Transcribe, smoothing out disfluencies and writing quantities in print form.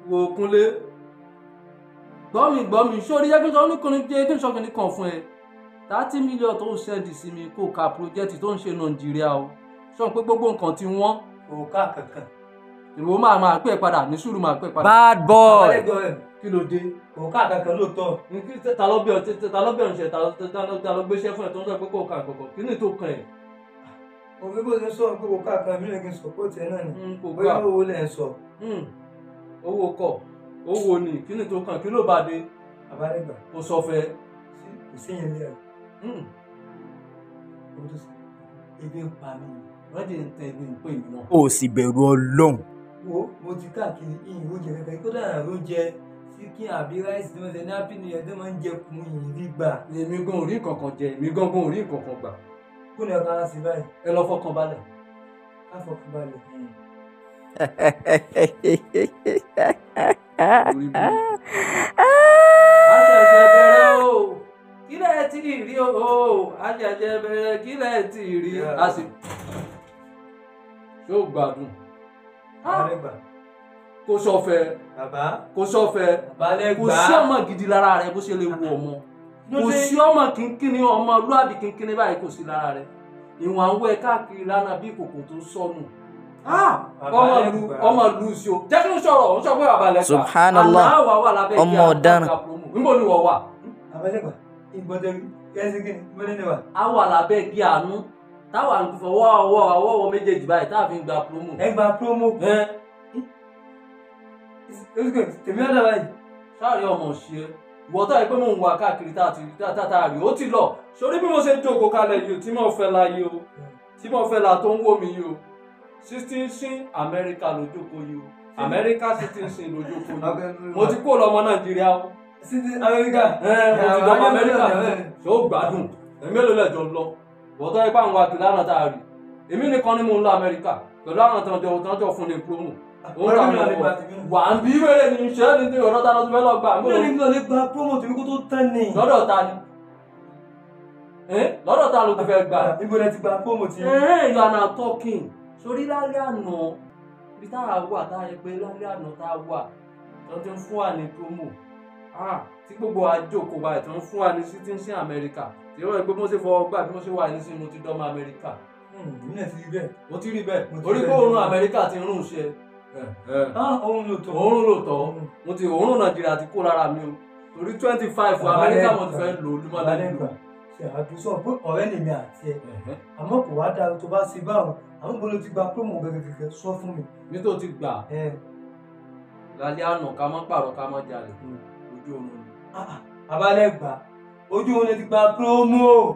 wò Kúnlé gbọ́mi sórí yẹ kí n sọ oníkùnrin jẹ́ kí n sọ kìíní kan fún ẹ 30 million tó ń sẹ́ndì sí mi kó ka project tó ń ṣe Nàìjíríà o sọ pé gbogbo nǹkan tí wọ́n kò ká kankan. ìwọ máa pẹ́ padà ní sùúrù máa pẹ́ padà. Bad boy. Kí ló dé? Kò ká kankan lóòótọ́. Ta ló bẹ̀rù ta ló gbéṣẹ́ fún ẹ tó ń sọ pé kò ká kankan kí ni tó kàn ẹ́? Òwe bó ṣe sọ pé kò ká kankan mílíọ̀nù kí n sọ pé ó tiẹ̀ náà ni. Kò bóyá ká owó lẹ̀ ń sọ. Owó kọ̀ owó ni kí ni tó kàn kí ló bá dé? Àbálẹ́gbà. Kò sọ fẹ́. Kò sí yẹn lé ẹ̀. Ebi ń pa mí. Wọ́n ti ń tẹ ebi ń pè mí náà. O sì bẹ̀rù Ọlọ́run. Wo mo ti káàkiri ìyìn oúnjẹ kankan kó dára oúnjẹ síkìn àbí ráìsì tí wọ́n ṣe ní happy new year tó máa ń jẹ kùn yìí rí gbà. Èmi gan ò rí nǹkankan jẹ èmi gan ò rí nǹkankan gbà. Kó ní ọkàn á sí báyìí. Ẹ lọ fọkàn balẹ̀. Á fọkàn balẹ̀. Orí bí. A ṣẹ̀ṣẹ̀ bẹ̀rẹ̀ o kí lẹ̀ tí ì rí o a ṣẹ̀ṣẹ̀ bẹ̀rẹ̀ kí lẹ̀ tí ì rí a sì. Ṣé o gbádùn? Àbálẹ́gbà. Kò sọ̀fẹ́. Bàbá. Kò sọ̀fẹ́. Àbálẹ́gbà. Kò sí ọmọ gidi lára rẹ bó ṣe lè wo ọmọ. Kò sí ọmọ kínkínní ọmọ lúàbí kínkínní báyìí kò sí lára rẹ. Ìwọ̀n àwọn ẹ̀ káàkiri lánàá bí ìkòkò tó sọnù. Ọmọ lu sí o. Jẹ́ kí n sọ̀rọ̀ òun sọ pé Àbálẹ́gbà. Subhanallah. Àná wà lábẹ́ ọmọ ọ̀daràn. Níbo ni wọ́n wà? Àbálẹ́gbà. Ìgbọ́dọ̀ kẹ́sì kí ni ìgbọ́dọ̀ ni wà. A wà lábẹ́ kí àánú. Táwa ń fọwọ́ ọwọ́ méjèèjì báyìí táà fi ń gba promo. Ẹ gba promo. Tèmi ọ̀dọ̀ báyìí. Sáré ọmọ ṣe ìwọ́tọ̀ ẹ pé mò ń wà káàkiri táà rí ó ti lọ sórí bí mo ṣe jókòó kalẹ̀ yìí tí mo fẹ́ la yìí o tí mo fẹ́ la tó ń wò mí yìí o citizen Amẹ́ríkà ló jókòó yìí o Amẹ́ríkà citizen ló jókòó yìí mo ti kó lọ́mọ Nàìjíríà o. Citizen Amẹ́ríkà. Mo ti dọ́mọ Amẹ́ríkà ṣé ó gbádùn èmi ló lẹ̀ jọ lọ ìwọ́tọ̀ ẹ pé àwọn akílá náà táà rí èmi nìkan ni mò ń lọ Amẹ́ríkà pẹ̀lú àwọn tọ́jọ́ fún ní promo wà ń bí wẹ́rẹ́ ní iṣẹ́ ní tí ọ̀rọ̀ ta lọ sí fẹ́ lọ gbà. Mo ní lọ lè gba promo tèmi kó tó tán ni. Lọ́dọ̀ ta ni? Lọ́dọ̀ ta ló ti fẹ́ gbà? Ibo lẹ ti gba promo tí. You are now talking. Sórí lálẹ́ àná bí táwa wà táwa yẹ pé lálẹ́ àná táwa wà tó ti ń fún wa ní promo. Tí gbogbo àjòkò báyìí tó ń fún wa ní citizen Amẹ́ríkà. Tí ó rẹ̀ pé mo ṣe fọwọ́ gbà bí mo ṣe wà ní sinmi mo ti dọ́mọ Amẹ́ríkà. Èmi náà ti rí bẹ́ẹ̀. Mo ti rí bẹ́ẹ̀. Orí kó oorun Amẹ́ríkà ti rún ṣe. Òun ló tọ́. Òórùn ló tọ́ mo ti òórùn Nàìjíríà ti kó lára mi o torí 25 Amẹ́ríkà mo ti fẹ́ lò ó lúmọ́ lẹ́nu. Ṣé àdúsọ pé ọ̀rẹ́ lèmi àti ẹ̀ àmọ́ kò wá dáa tó bá ṣe báwọn àwọn gbọ́dọ̀ ti gba promo gẹ́gẹ́ sọ fún mi. Mi tó ti gbà lálẹ́ àná ká má pààrọ̀ ká má jalè ojú oorun ni. Àbálẹ́gbà ojú oorun lè ti gba promo.